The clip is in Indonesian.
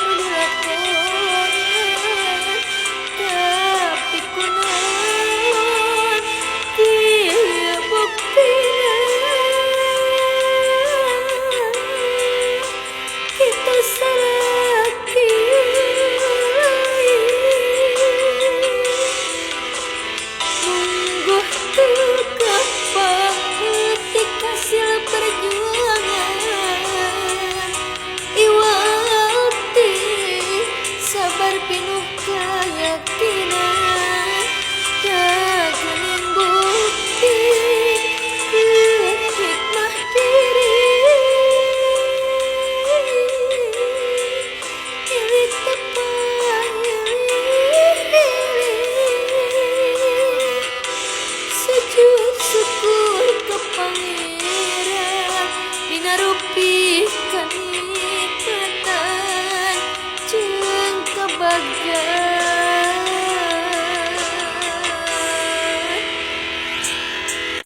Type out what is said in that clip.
nu dilakonan, tapi kunaon kieu buktina kita saraki mungguh teu kapaheutik hasil perjuangan iwati sabar pinuh keyakinan dagening bukti keur hikmah diri pilih tepat sujud syukur ke Pangeran dina rupi